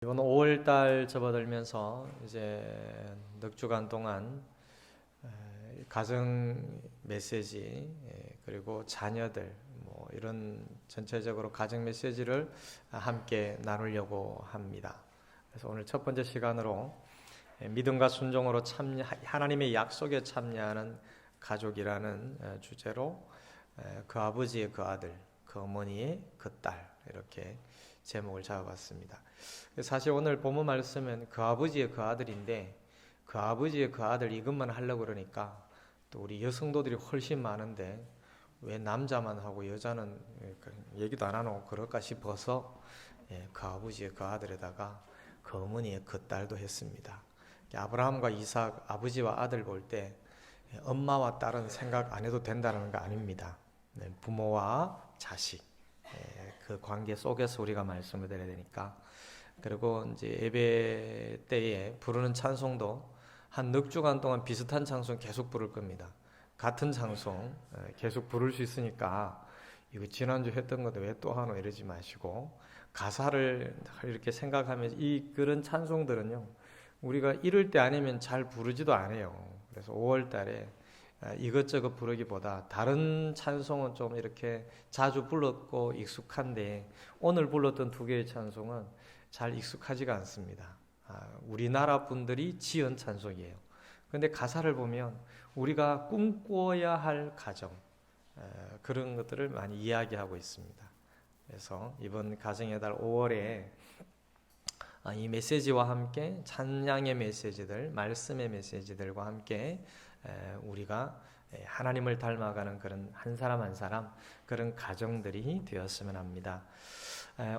이번 5월 달 접어들면서 이제 넉 주간 동안 가정 메시지 그리고 자녀들 이런 전체적으로 가정 메시지를 함께 나누려고 합니다. 그래서 오늘 첫 번째 시간으로 믿음과 순종으로 하나님의 약속에 참여하는 가족이라는 주제로 그 아버지의 그 아들, 그 어머니의 그 딸 이렇게 제목을 잡아봤습니다. 사실 오늘 본문 말씀은 그 아버지의 그 아들인데 그 아버지의 그 아들 이것만 하려고 그러니까 또 우리 여성도들이 훨씬 많은데 왜 남자만 하고 여자는 얘기도 안 하고 그럴까 싶어서 그 아버지의 그 아들에다가 그 어머니의 그 딸도 했습니다. 아브라함과 이삭 아버지와 아들 볼 때 엄마와 딸은 생각 안 해도 된다는 거 아닙니다. 부모와 자식 그 관계 속에서 우리가 말씀을 드려야 되니까. 그리고 이제 예배 때에 부르는 찬송도 한 넉 주간 동안 비슷한 찬송 계속 부를 겁니다. 같은 찬송 계속 부를 수 있으니까 이거 지난주 했던 것도 왜 또 하노 이러지 마시고 가사를 이렇게 생각하면서 그런 찬송들은요 우리가 이럴 때 아니면 잘 부르지도 않아요. 그래서 5월 달에 이것저것 부르기보다 다른 찬송은 좀 이렇게 자주 불렀고 익숙한데 오늘 불렀던 두 개의 찬송은 잘 익숙하지가 않습니다. 우리나라 분들이 지은 찬송이에요. 그런데 가사를 보면 우리가 꿈꿔야 할 가정 그런 것들을 많이 이야기하고 있습니다. 그래서 이번 가정의 달 5월에 이 메시지와 함께 찬양의 메시지들, 말씀의 메시지들과 함께 우리가 하나님을 닮아가는 그런 한 사람 한 사람 그런 가정들이 되었으면 합니다.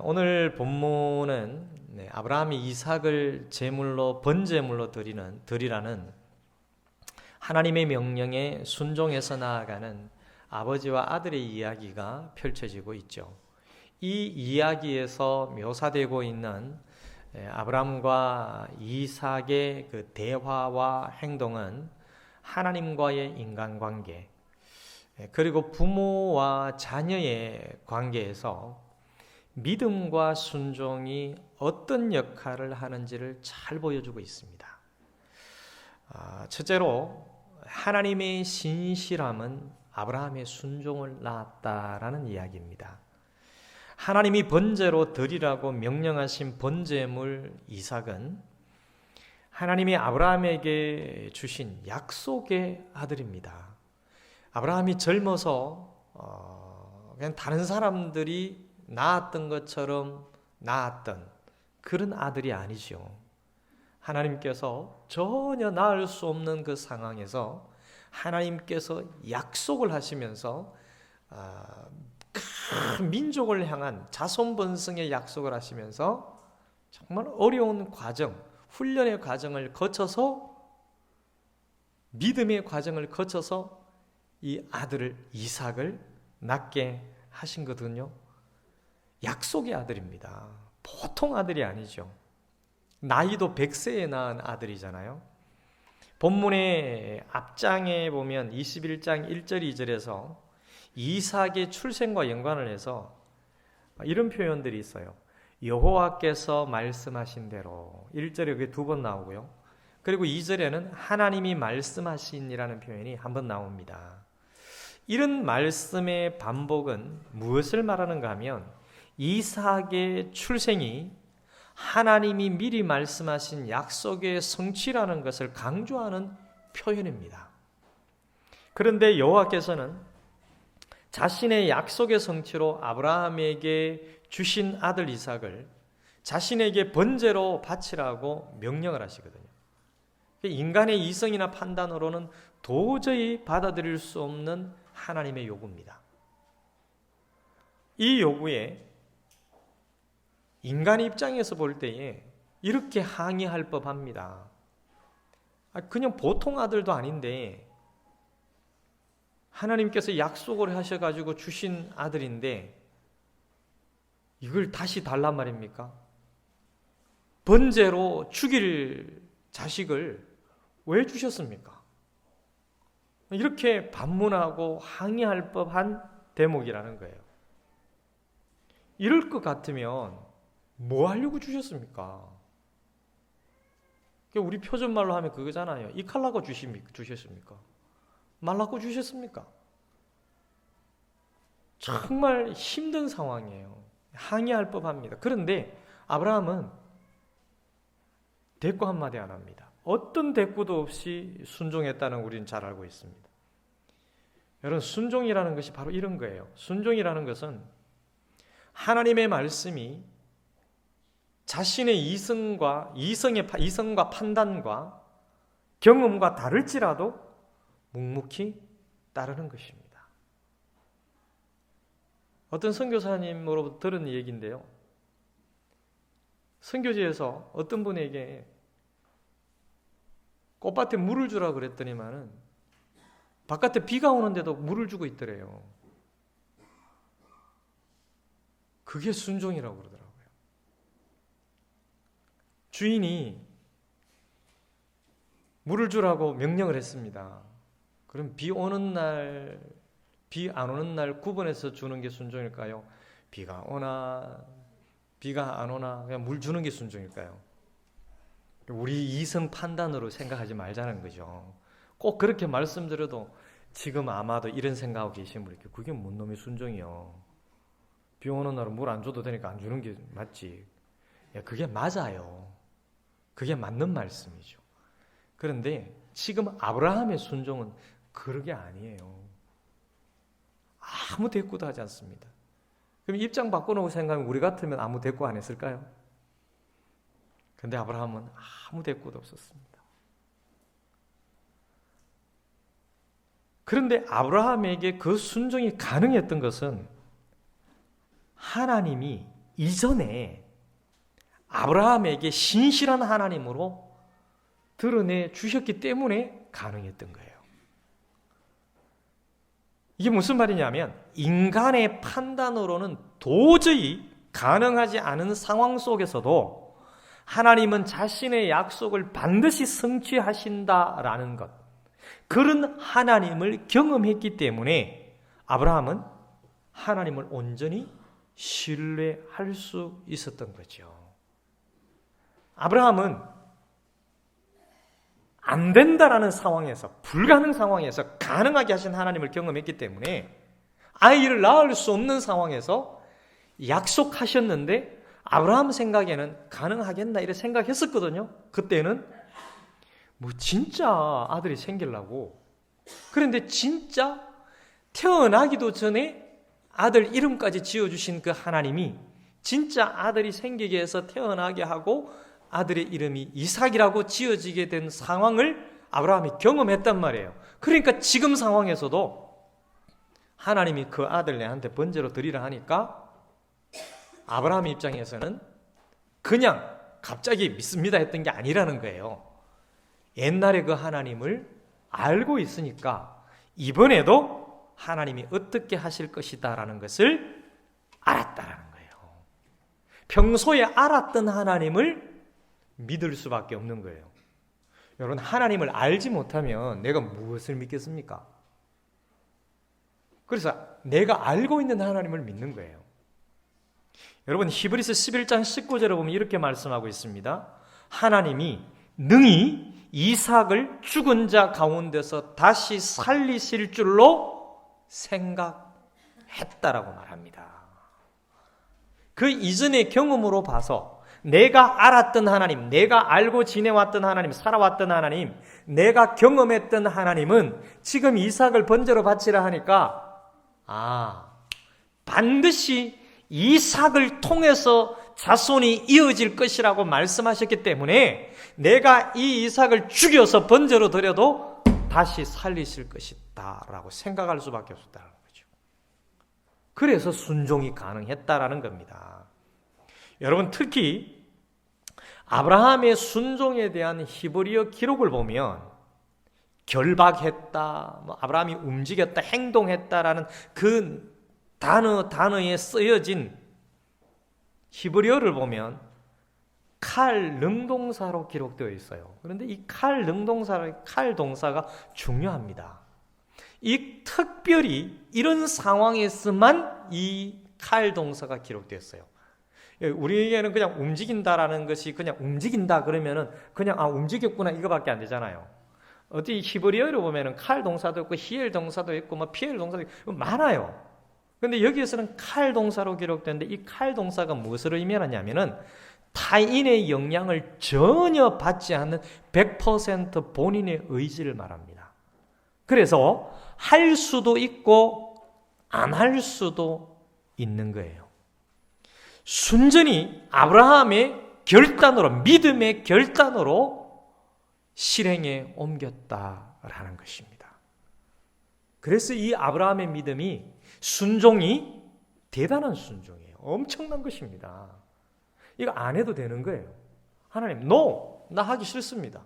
오늘 본문은 아브라함이 이삭을 제물로 번제물로 드리라는 하나님의 명령에 순종해서 나아가는 아버지와 아들의 이야기가 펼쳐지고 있죠. 이 이야기에서 묘사되고 있는 아브라함과 이삭의 그 대화와 행동은 하나님과의 인간관계 그리고 부모와 자녀의 관계에서 믿음과 순종이 어떤 역할을 하는지를 잘 보여주고 있습니다. 첫째로 하나님의 신실함은 아브라함의 순종을 낳았다라는 이야기입니다. 하나님이 번제로 드리라고 명령하신 번제물 이삭은 하나님이 아브라함에게 주신 약속의 아들입니다. 아브라함이 젊어서 그냥 다른 사람들이 낳았던 것처럼 낳았던 그런 아들이 아니죠. 하나님께서 전혀 낳을 수 없는 그 상황에서 하나님께서 약속을 하시면서 큰 민족을 향한 자손 번성의 약속을 하시면서 정말 어려운 과정, 훈련의 과정을 거쳐서 믿음의 과정을 거쳐서 이 아들을 이삭을 낳게 하신 거거든요. 약속의 아들입니다. 보통 아들이 아니죠. 나이도 100세에 낳은 아들이잖아요. 본문의 앞장에 보면 21장 1절 2절에서 이삭의 출생과 연관을 해서 이런 표현들이 있어요. 여호와께서 말씀하신 대로 1절에 그게 두 번 나오고요. 그리고 2절에는 하나님이 말씀하신이라는 표현이 한 번 나옵니다. 이런 말씀의 반복은 무엇을 말하는가 하면 이삭의 출생이 하나님이 미리 말씀하신 약속의 성취라는 것을 강조하는 표현입니다. 그런데 여호와께서는 자신의 약속의 성취로 아브라함에게 주신 아들 이삭을 자신에게 번제로 바치라고 명령을 하시거든요. 인간의 이성이나 판단으로는 도저히 받아들일 수 없는 하나님의 요구입니다. 이 요구에 인간의 입장에서 볼 때에 이렇게 항의할 법합니다. 그냥 보통 아들도 아닌데 하나님께서 약속을 하셔가지고 주신 아들인데 이걸 다시 달란 말입니까? 번제로 죽일 자식을 왜 주셨습니까? 이렇게 반문하고 항의할 법한 대목이라는 거예요. 이럴 것 같으면 뭐 하려고 주셨습니까? 우리 표준말로 하면 그거잖아요. 이칼라고 주셨습니까? 말라고 주셨습니까? 정말 힘든 상황이에요. 항의할 법합니다. 그런데 아브라함은 대꾸 한마디 안 합니다. 어떤 대꾸도 없이 순종했다는 우리는 잘 알고 있습니다. 여러분, 순종이라는 것이 바로 이런 거예요. 순종이라는 것은 하나님의 말씀이 자신의 이성과 판단과 경험과 다를지라도 묵묵히 따르는 것입니다. 어떤 선교사님으로부터 들은 얘기인데요. 선교지에서 어떤 분에게 꽃밭에 물을 주라 그랬더니만은 바깥에 비가 오는데도 물을 주고 있더래요. 그게 순종이라고 그러더라고요. 주인이 물을 주라고 명령을 했습니다. 그럼 비 오는 날, 비 안 오는 날 구분해서 주는 게 순종일까요? 비가 오나 비가 안 오나 그냥 물 주는 게 순종일까요? 우리 이성 판단으로 생각하지 말자는 거죠. 꼭 그렇게 말씀드려도 지금 아마도 이런 생각하고 계신 분이 그게 뭔 놈의 순종이요. 비 오는 날은 물 안 줘도 되니까 안 주는 게 맞지. 그게 맞아요. 그게 맞는 말씀이죠. 그런데 지금 아브라함의 순종은 그러게 아니에요. 아무 대꾸도 하지 않습니다. 그럼 입장 바꿔놓고 생각하면 우리 같으면 아무 대꾸 안 했을까요? 그런데 아브라함은 아무 대꾸도 없었습니다. 그런데 아브라함에게 그 순종이 가능했던 것은 하나님이 이전에 아브라함에게 신실한 하나님으로 드러내 주셨기 때문에 가능했던 거예요. 이게 무슨 말이냐면 인간의 판단으로는 도저히 가능하지 않은 상황 속에서도 하나님은 자신의 약속을 반드시 성취하신다라는 것, 그런 하나님을 경험했기 때문에 아브라함은 하나님을 온전히 신뢰할 수 있었던 거죠. 아브라함은 안 된다라는 상황에서, 불가능 상황에서 가능하게 하신 하나님을 경험했기 때문에 아이를 낳을 수 없는 상황에서 약속하셨는데 아브라함 생각에는 가능하겠나 이렇게 생각했었거든요. 그때는 뭐 진짜 아들이 생기려고, 그런데 진짜 태어나기도 전에 아들 이름까지 지어주신 그 하나님이 진짜 아들이 생기게 해서 태어나게 하고 아들의 이름이 이삭이라고 지어지게 된 상황을 아브라함이 경험했단 말이에요. 그러니까 지금 상황에서도 하나님이 그 아들 내한테 번제로 드리라 하니까 아브라함 입장에서는 그냥 갑자기 믿습니다 했던 게 아니라는 거예요. 옛날에 그 하나님을 알고 있으니까 이번에도 하나님이 어떻게 하실 것이다라는 것을 알았다라는 거예요. 평소에 알았던 하나님을 믿을 수밖에 없는 거예요. 여러분, 하나님을 알지 못하면 내가 무엇을 믿겠습니까? 그래서 내가 알고 있는 하나님을 믿는 거예요. 여러분, 히브리서 11장 19절에 보면 이렇게 말씀하고 있습니다. 하나님이 능히 이삭을 죽은 자 가운데서 다시 살리실 줄로 생각했다라고 말합니다. 그 이전의 경험으로 봐서 내가 알았던 하나님, 내가 알고 지내왔던 하나님, 살아왔던 하나님, 내가 경험했던 하나님은 지금 이삭을 번제로 바치라 하니까 반드시 이삭을 통해서 자손이 이어질 것이라고 말씀하셨기 때문에 내가 이 이삭을 죽여서 번제로 드려도 다시 살리실 것이다 라고 생각할 수밖에 없었다는 거죠. 그래서 순종이 가능했다라는 겁니다. 여러분, 특히 아브라함의 순종에 대한 히브리어 기록을 보면 결박했다, 아브라함이 움직였다, 행동했다라는 그 단어에 쓰여진 히브리어를 보면 칼 능동사로 기록되어 있어요. 그런데 이 칼 동사가 중요합니다. 이 특별히 이런 상황에서만 이 칼 동사가 기록되었어요. 우리에게는 그냥 움직인다라는 것이 그냥 움직인다 그러면은 그냥 움직였구나 이거밖에 안 되잖아요. 어디 히브리어로 보면은 칼 동사도 있고 히엘 동사도 있고 뭐 피엘 동사도 있고 많아요. 근데 여기에서는 칼 동사로 기록되는데 이 칼 동사가 무엇을 의미하냐면은 타인의 영향을 전혀 받지 않는 100% 본인의 의지를 말합니다. 그래서 할 수도 있고 안 할 수도 있는 거예요. 순전히 아브라함의 결단으로, 믿음의 결단으로 실행에 옮겼다라는 것입니다. 그래서 이 아브라함의 믿음이 순종이 대단한 순종이에요. 엄청난 것입니다. 이거 안 해도 되는 거예요. 하나님, 나 하기 싫습니다.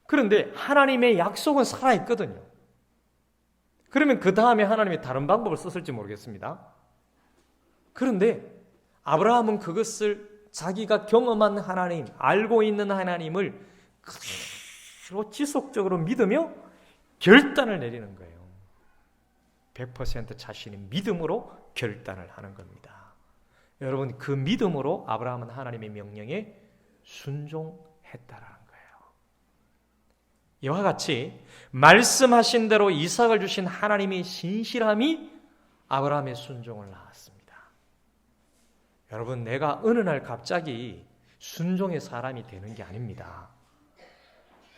그런데 하나님의 약속은 살아있거든요. 그러면 그 다음에 하나님이 다른 방법을 썼을지 모르겠습니다. 그런데 아브라함은 그것을 자기가 경험한 하나님, 알고 있는 하나님을 그대로 지속적으로 믿으며 결단을 내리는 거예요. 100% 자신의 믿음으로 결단을 하는 겁니다. 여러분, 그 믿음으로 아브라함은 하나님의 명령에 순종했다라는 거예요. 이와 같이 말씀하신 대로 이삭을 주신 하나님의 신실함이 아브라함의 순종을 낳았습니다. 여러분, 내가 어느 날 갑자기 순종의 사람이 되는 게 아닙니다.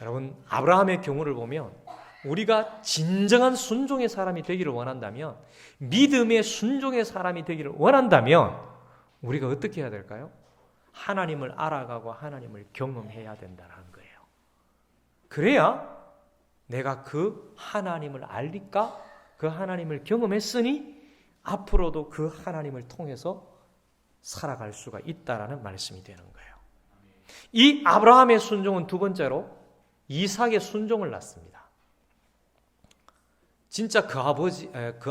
여러분, 아브라함의 경우를 보면 우리가 진정한 순종의 사람이 되기를 원한다면, 믿음의 순종의 사람이 되기를 원한다면 우리가 어떻게 해야 될까요? 하나님을 알아가고 하나님을 경험해야 된다는 거예요. 그래야 내가 그 하나님을 알리까? 그 하나님을 경험했으니 앞으로도 그 하나님을 통해서 살아갈 수가 있다라는 말씀이 되는 거예요. 이 아브라함의 순종은 두 번째로 이삭의 순종을 낳습니다. 진짜 그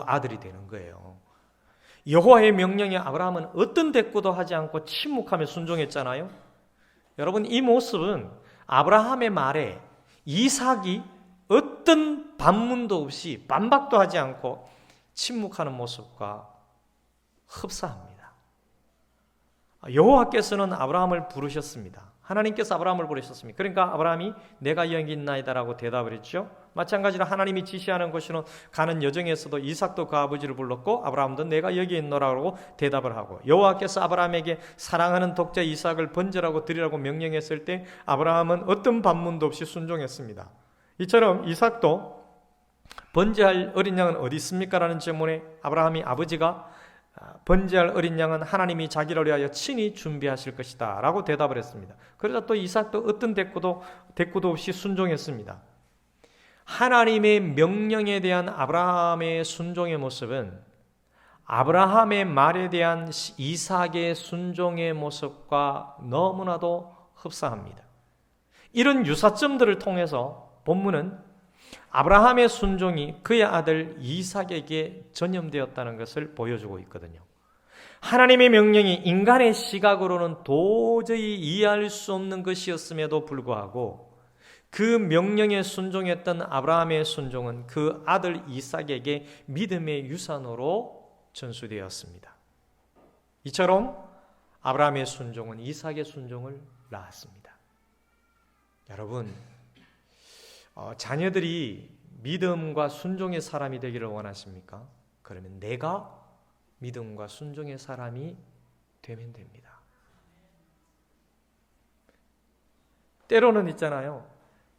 아들이 되는 거예요. 여호와의 명령에 아브라함은 어떤 대꾸도 하지 않고 침묵하며 순종했잖아요. 여러분, 이 모습은 아브라함의 말에 이삭이 어떤 반문도 없이 반박도 하지 않고 침묵하는 모습과 흡사합니다. 여호와께서는 아브라함을 부르셨습니다. 하나님께서 아브라함을 부르셨습니다. 그러니까 아브라함이 내가 여기 있나이다라고 대답을 했죠. 마찬가지로 하나님이 지시하는 곳으로 가는 여정에서도 이삭도 그 아버지를 불렀고 아브라함도 내가 여기 있노라고 대답을 하고, 여호와께서 아브라함에게 사랑하는 독자 이삭을 번제라고 드리라고 명령했을 때 아브라함은 어떤 반문도 없이 순종했습니다. 이처럼 이삭도 번제할 어린 양은 어디 있습니까? 라는 질문에 아브라함이 아버지가 번제할 어린 양은 하나님이 자기를 위하여 친히 준비하실 것이다 라고 대답을 했습니다. 그러자 또 이삭도 어떤 대꾸도 없이 순종했습니다. 하나님의 명령에 대한 아브라함의 순종의 모습은 아브라함의 말에 대한 이삭의 순종의 모습과 너무나도 흡사합니다. 이런 유사점들을 통해서 본문은 아브라함의 순종이 그의 아들 이삭에게 전염되었다는 것을 보여주고 있거든요. 하나님의 명령이 인간의 시각으로는 도저히 이해할 수 없는 것이었음에도 불구하고 그 명령에 순종했던 아브라함의 순종은 그 아들 이삭에게 믿음의 유산으로 전수되었습니다. 이처럼 아브라함의 순종은 이삭의 순종을 낳았습니다. 여러분, 자녀들이 믿음과 순종의 사람이 되기를 원하십니까? 그러면 내가 믿음과 순종의 사람이 되면 됩니다. 때로는 있잖아요.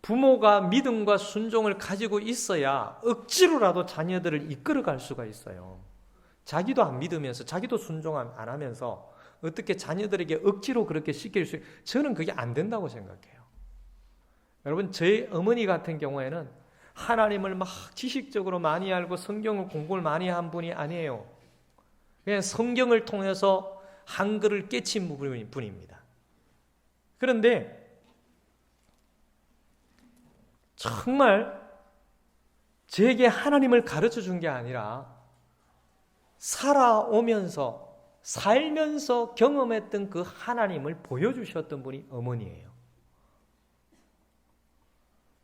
부모가 믿음과 순종을 가지고 있어야 억지로라도 자녀들을 이끌어갈 수가 있어요. 자기도 안 믿으면서 자기도 순종 안 하면서 어떻게 자녀들에게 억지로 그렇게 시킬 수 있어요? 저는 그게 안 된다고 생각해요. 여러분, 저희 어머니 같은 경우에는 하나님을 막 지식적으로 많이 알고 성경을 공부를 많이 한 분이 아니에요. 그냥 성경을 통해서 한글을 깨친 분입니다. 그런데 정말 제게 하나님을 가르쳐 준 게 아니라 살면서 경험했던 그 하나님을 보여주셨던 분이 어머니예요.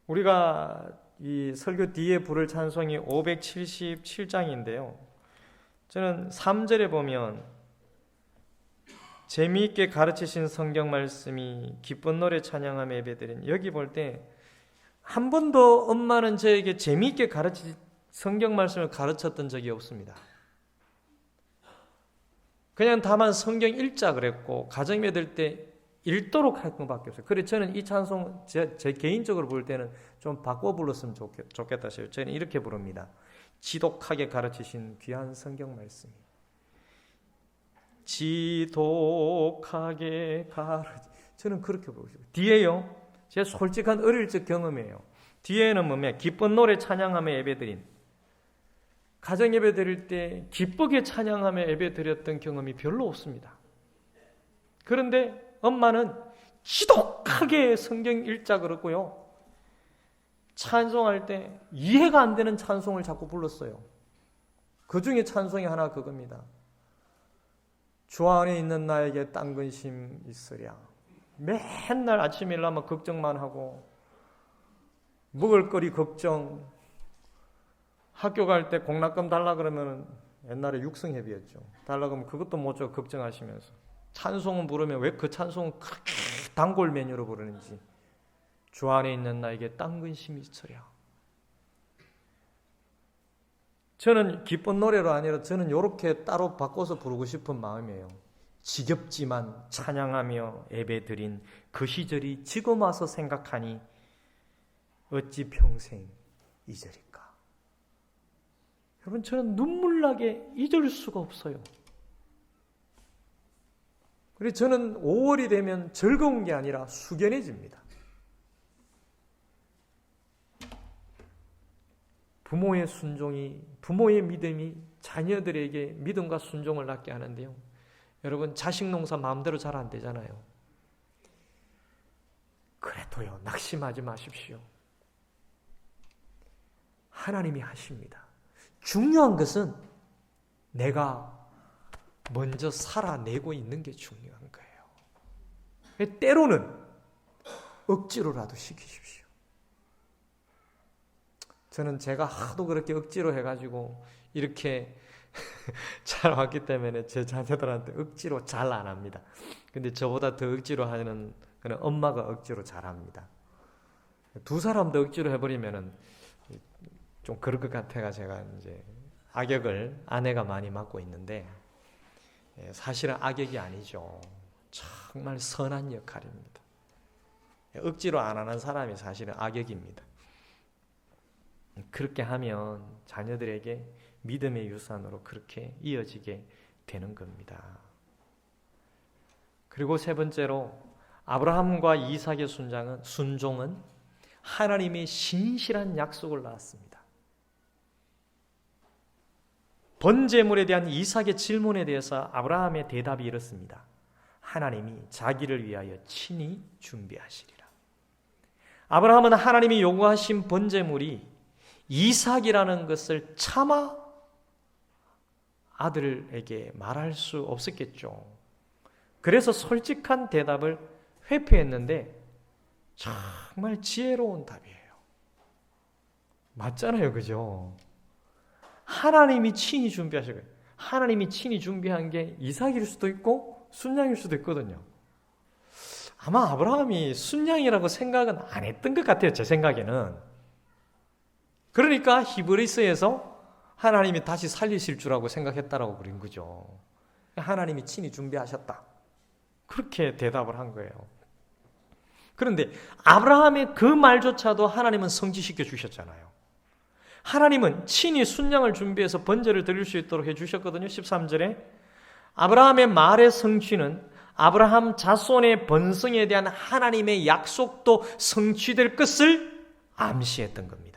우리가 이 설교 뒤에 부를 찬송이 577장인데요. 저는 3절에 보면 재미있게 가르치신 성경 말씀이 기쁜 노래 찬양하며 예배드린, 여기 볼 때 한 번도 엄마는 저에게 재미있게 성경 말씀을 가르쳤던 적이 없습니다. 그냥 다만 성경 읽자 그랬고 가정 예배 때 읽도록 할 것밖에 없어요. 그래서 저는 이 찬송 제 개인적으로 볼 때는 좀 바꿔 불렀으면 좋겠다 싶어요. 저는 이렇게 부릅니다. 지독하게 가르치신 귀한 성경 말씀이, 지독하게 저는 그렇게 부르고 싶어요. 뒤에요, 제 솔직한 어릴 적 경험이에요. 뒤에는 뭐냐, 기쁜 노래 찬양하며 예배드린, 가정 예배 드릴 때 기쁘게 찬양하며 예배 드렸던 경험이 별로 없습니다. 그런데 엄마는 지독하게 성경 읽자 그랬고요, 찬송할 때 이해가 안 되는 찬송을 자꾸 불렀어요. 그 중에 찬송이 하나 그겁니다. 주 안에 있는 나에게 딴 근심 있으랴. 맨날 아침에 일어나면 걱정만 하고, 먹을 거리 걱정, 학교 갈 때 공락금 달라 그러면, 옛날에 육성회비였죠, 달라 그러면 그것도 못 줘 걱정하시면서, 찬송은 부르면 왜 그 찬송은 그렇게 단골 메뉴로 부르는지, 주 안에 있는 나에게 딴 근심이 있으랴. 저는 기쁜 노래로 아니라 저는 이렇게 따로 바꿔서 부르고 싶은 마음이에요. 지겹지만 찬양하며 예배드린 그 시절이 지금 와서 생각하니 어찌 평생 잊으리까. 여러분, 저는 눈물 나게 잊을 수가 없어요. 그래서 저는 5월이 되면 즐거운 게 아니라 숙연해집니다. 부모의 순종이, 부모의 믿음이 자녀들에게 믿음과 순종을 낳게 하는데요, 여러분, 자식 농사 마음대로 잘 안 되잖아요. 그래도요, 낙심하지 마십시오. 하나님이 하십니다. 중요한 것은 내가 먼저 살아내고 있는 게 중요한 거예요. 때로는 억지로라도 시키십시오. 저는 제가 하도 그렇게 억지로 해가지고 이렇게 잘 왔기 때문에 제 자녀들한테 억지로 잘 안 합니다. 근데 저보다 더 억지로 하는 그는 엄마가 억지로 잘합니다. 두 사람도 억지로 해버리면은 좀 그럴 것 같아가 제가 이제 악역을 아내가 많이 맡고 있는데, 사실은 악역이 아니죠. 정말 선한 역할입니다. 억지로 안 하는 사람이 사실은 악역입니다. 그렇게 하면 자녀들에게 믿음의 유산으로 그렇게 이어지게 되는 겁니다. 그리고 세 번째로, 아브라함과 이삭의 순종은 하나님의 신실한 약속을 낳았습니다. 번제물에 대한 이삭의 질문에 대해서 아브라함의 대답이 이렇습니다. 하나님이 자기를 위하여 친히 준비하시리라. 아브라함은 하나님이 요구하신 번제물이 이삭이라는 것을 차마 아들에게 말할 수 없었겠죠. 그래서 솔직한 대답을 회피했는데 정말 지혜로운 답이에요. 맞잖아요, 그죠? 하나님이 친히 준비하실 거예요. 하나님이 친히 준비한 게 이삭일 수도 있고 순양일 수도 있거든요. 아마 아브라함이 순양이라고 생각은 안 했던 것 같아요, 제 생각에는. 그러니까 히브리서에서 하나님이 다시 살리실 줄 알고 생각했다라고 그린 거죠. 하나님이 친히 준비하셨다, 그렇게 대답을 한 거예요. 그런데 아브라함의 그 말조차도 하나님은 성취시켜 주셨잖아요. 하나님은 친히 순양을 준비해서 번제를 드릴 수 있도록 해주셨거든요. 13절에 아브라함의 말의 성취는 아브라함 자손의 번성에 대한 하나님의 약속도 성취될 것을 암시했던 겁니다.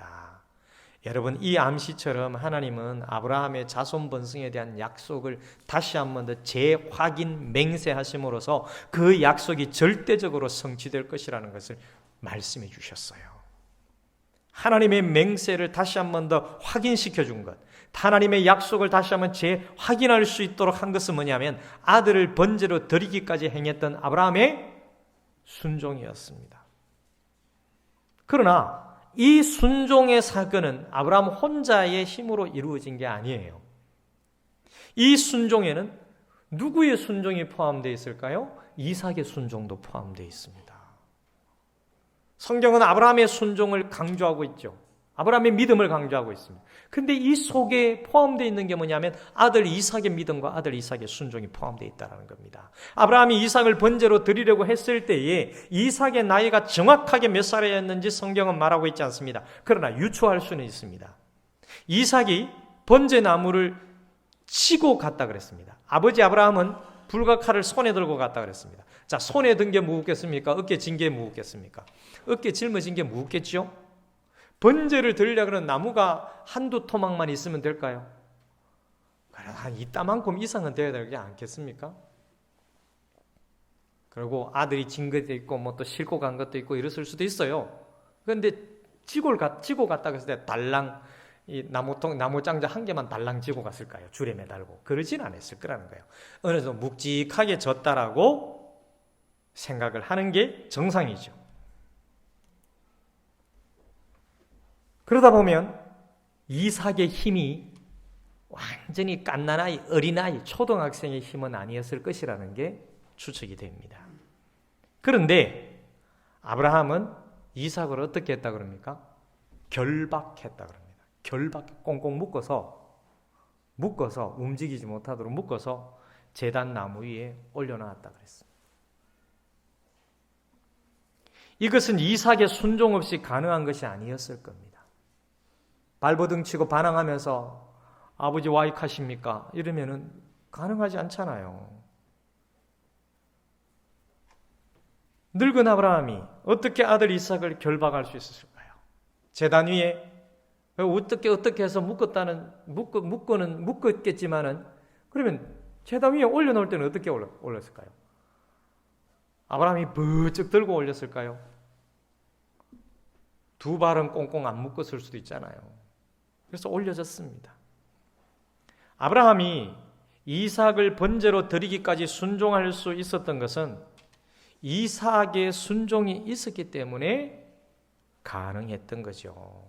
여러분, 이 암시처럼 하나님은 아브라함의 자손 번성에 대한 약속을 다시 한 번 더 재확인 맹세하심으로써 그 약속이 절대적으로 성취될 것이라는 것을 말씀해 주셨어요. 하나님의 맹세를 다시 한 번 더 확인시켜 준 것, 하나님의 약속을 다시 한번 재확인할 수 있도록 한 것은 뭐냐면 아들을 번제로 드리기까지 행했던 아브라함의 순종이었습니다. 그러나 이 순종의 사건은 아브라함 혼자의 힘으로 이루어진 게 아니에요. 이 순종에는 누구의 순종이 포함되어 있을까요? 이삭의 순종도 포함되어 있습니다. 성경은 아브라함의 순종을 강조하고 있죠. 아브라함의 믿음을 강조하고 있습니다. 근데 이 속에 포함되어 있는 게 뭐냐면 아들 이삭의 믿음과 아들 이삭의 순종이 포함되어 있다는 겁니다. 아브라함이 이삭을 번제로 드리려고 했을 때에 이삭의 나이가 정확하게 몇 살이었는지 성경은 말하고 있지 않습니다. 그러나 유추할 수는 있습니다. 이삭이 번제나무를 치고 갔다 그랬습니다. 아버지 아브라함은 불과 칼을 손에 들고 갔다 그랬습니다. 자, 손에 든 게 무겁겠습니까? 어깨 진 게 무겁겠습니까? 어깨 짊어진 게 무겁겠죠? 번제를 드리려고 나무가 한두 토막만 있으면 될까요? 한 이따만큼 이상은 되어야 되지 않겠습니까? 그리고 아들이 진 것도 있고 뭐 또 싣고 간 것도 있고 이랬을 수도 있어요. 그런데 지고 갔다 그랬을 때 달랑 이 나무 장자 한 개만 달랑 지고 갔을까요? 줄에 매달고 그러진 않았을 거라는 거예요. 어느 정도 묵직하게 졌다라고 생각을 하는 게 정상이죠. 그러다 보면 이삭의 힘이 완전히 갓난아이, 어린아이, 초등학생의 힘은 아니었을 것이라는 게 추측이 됩니다. 그런데 아브라함은 이삭을 어떻게 했다 그럽니까? 결박했다 그럽니다. 결박, 꽁꽁 묶어서 움직이지 못하도록 묶어서 제단 나무 위에 올려놨다 그랬습니다. 이것은 이삭의 순종 없이 가능한 것이 아니었을 겁니다. 발버둥 치고 반항하면서 아버지 와이카십니까? 이러면은 가능하지 않잖아요. 늙은 아브라함이 어떻게 아들 이삭을 결박할 수 있었을까요? 제단 위에 어떻게 해서 묶었겠지만은 그러면 제단 위에 올려놓을 때는 어떻게 올렸을까요? 아브라함이 부쩍 들고 올렸을까요? 두 발은 꽁꽁 안 묶었을 수도 있잖아요. 그래서 올려졌습니다. 아브라함이 이삭을 번제로 드리기까지 순종할 수 있었던 것은 이삭의 순종이 있었기 때문에 가능했던 거죠.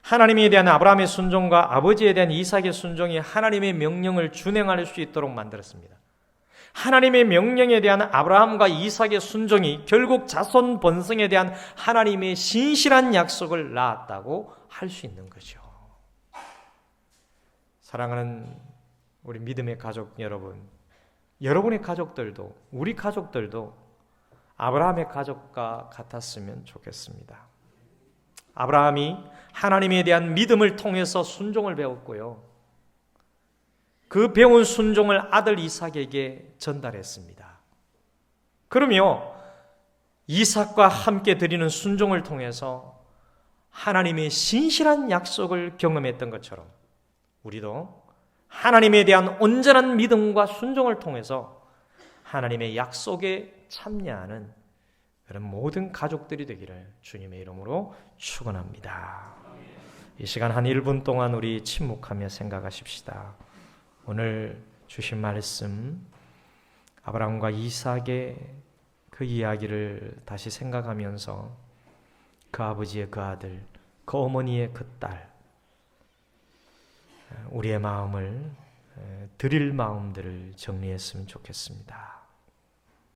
하나님에 대한 아브라함의 순종과 아버지에 대한 이삭의 순종이 하나님의 명령을 준행할 수 있도록 만들었습니다. 하나님의 명령에 대한 아브라함과 이삭의 순종이 결국 자손 번성에 대한 하나님의 신실한 약속을 낳았다고 할 수 있는 거죠. 사랑하는 우리 믿음의 가족 여러분, 여러분의 가족들도 우리 가족들도 아브라함의 가족과 같았으면 좋겠습니다. 아브라함이 하나님에 대한 믿음을 통해서 순종을 배웠고요. 그 배운 순종을 아들 이삭에게 전달했습니다. 그러며 이삭과 함께 드리는 순종을 통해서 하나님의 신실한 약속을 경험했던 것처럼 우리도 하나님에 대한 온전한 믿음과 순종을 통해서 하나님의 약속에 참여하는 그런 모든 가족들이 되기를 주님의 이름으로 축원합니다. 이 시간 한 1분 동안 우리 침묵하며 생각하십시다. 오늘 주신 말씀 아브라함과 이삭의 그 이야기를 다시 생각하면서 그 아버지의 그 아들, 그 어머니의 그 딸, 우리의 마음을 드릴 마음들을 정리했으면 좋겠습니다.